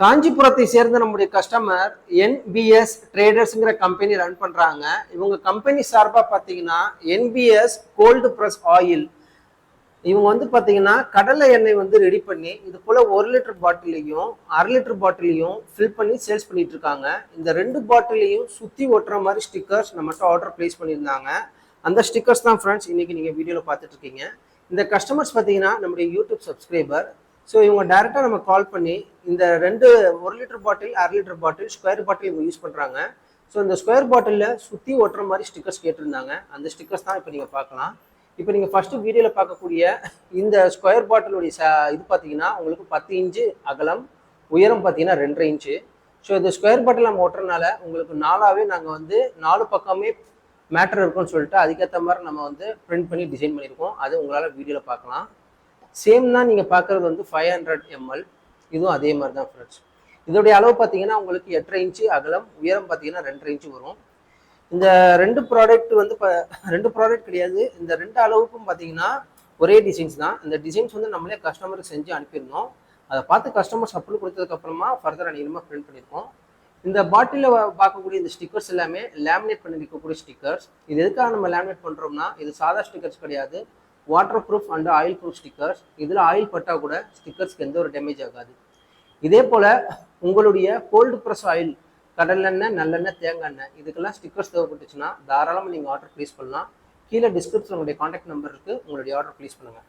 காஞ்சிபுரத்தை சேர்ந்த நம்முடைய customer NPS ட்ரேடர்ஸ்ங்கிற company run பண்றாங்க. இவங்க கம்பெனி சார்பா பாத்தீங்கன்னா என்பிஎஸ் கோல்டு பிரஸ் ஆயில் இவங்க வந்து பாத்தீங்கன்னா கடலை எண்ணெய் வந்து ரெடி பண்ணி இது போல 1 லிட்டர் பாட்டிலையும் 1/2 லிட்டர் பாட்டிலையும் ஃபில் பண்ணி சேல்ஸ் பண்ணிட்டு இருக்காங்க. இந்த 2 பாட்டிலையும் சுத்தி ஒட்டுற மாதிரி ஸ்டிக்கர்ஸ் நம்மகிட்ட ஆர்டர் பிளேஸ் பண்ணியிருந்தாங்க. அந்த ஸ்டிக்கர்ஸ் தான் ஃப்ரெண்ட்ஸ் இன்னைக்கு நீங்க வீடியோல பார்த்துட்டு இருக்கீங்க. இந்த கஸ்டமர்ஸ் பாத்தீங்கன்னா நம்முடைய யூடியூப் சப்ஸ்கிரைபர். ஸோ இவங்க டேரெக்டாக நம்ம கால் பண்ணி இந்த 1 litre bottle 1/2 litre bottle square bottle இவங்க யூஸ் பண்ணுறாங்க. ஸோ இந்த ஸ்கொயர் பாட்டிலில் சுற்றி ஒட்டுற மாதிரி ஸ்டிக்கர்ஸ் கேட்டிருந்தாங்க. அந்த ஸ்டிக்கர்ஸ் தான் இப்போ நீங்கள் பார்க்கலாம். இப்போ நீங்கள் ஃபஸ்ட்டு வீடியோவில் பார்க்கக்கூடிய இந்த ஸ்கொயர் பாட்டிலுடைய இது பார்த்தீங்கன்னா உங்களுக்கு 10 இன்ச்சு அகலம், உயரம் பார்த்தீங்கன்னா 2.5 இன்ச்சு. ஸோ இந்த ஸ்கொயர் பாட்டில் நம்ம ஒட்டுறதுனால உங்களுக்கு நாலாவே நாங்கள் வந்து 4 பக்கமே மேட்டர் இருக்குன்னு சொல்லிட்டு அதுக்கேற்ற மாதிரி நம்ம வந்து பிரிண்ட் பண்ணி டிசைன் பண்ணியிருக்கோம். அது உங்களால் வீடியோவில் பார்க்கலாம். சேம் தான் நீங்கள் பார்க்குறது வந்து 500 ml. இதுவும் அதே மாதிரி தான் ஃப்ரெண்ட்ஸ். இதோடைய அளவு பார்த்தீங்கன்னா உங்களுக்கு 8.5 இன்ச்சு அகலம், உயரம் பார்த்தீங்கன்னா 2.5 இன்ச்சு வரும். இந்த 2 ப்ராடக்ட் வந்து 2 ப்ராடக்ட் கிடையாது. இந்த 2 அளவுக்கும் பார்த்தீங்கன்னா ஒரே டிசைன்ஸ் தான். இந்த டிசைன்ஸ் வந்து நம்மளே கஸ்டமருக்கு செஞ்சு அனுப்பியிருந்தோம். அதை பார்த்து கஸ்டமர்ஸ் அப்ரூவ் கொடுத்ததுக்கப்புறமா ஃபர்தர் அதிகமாக பிரிண்ட் பண்ணியிருக்கோம். இந்த பாட்டிலில் பார்க்கக்கூடிய இந்த ஸ்டிக்கர்ஸ் எல்லாமே லேமினேட் பண்ணி இருக்கக்கூடிய ஸ்டிக்கர்ஸ். இது எதுக்காக நம்ம லேமினேட் பண்ணுறோம்னா இது சாதா ஸ்டிக்கர்ஸ் கிடையாது, water proof and oil proof stickers. இதில் ஆயில் பட்டா கூட ஸ்டிக்கர்ஸ்க்கு எந்த ஒரு டேமேஜ் ஆகாது. இதே போல் உங்களுடைய கோல்டு ப்ரெஸ் ஆயில், கடலெண்ணெய், நல்லெண்ணெய், தேங்காய் எண்ணெய் இதுக்கெல்லாம் ஸ்டிக்கர்ஸ் தேவைப்பட்டுச்சுன்னா தாராளமாக நீங்கள் ஆர்டர் ப்ளேஸ் பண்ணலாம். கீழே டிஸ்கிரிப்ஷன் உங்களுடைய காண்டாக்ட் நம்பர் இருக்குது, உங்களுடைய ஆர்டர் ப்ளேஸ் பண்ணுங்கள்.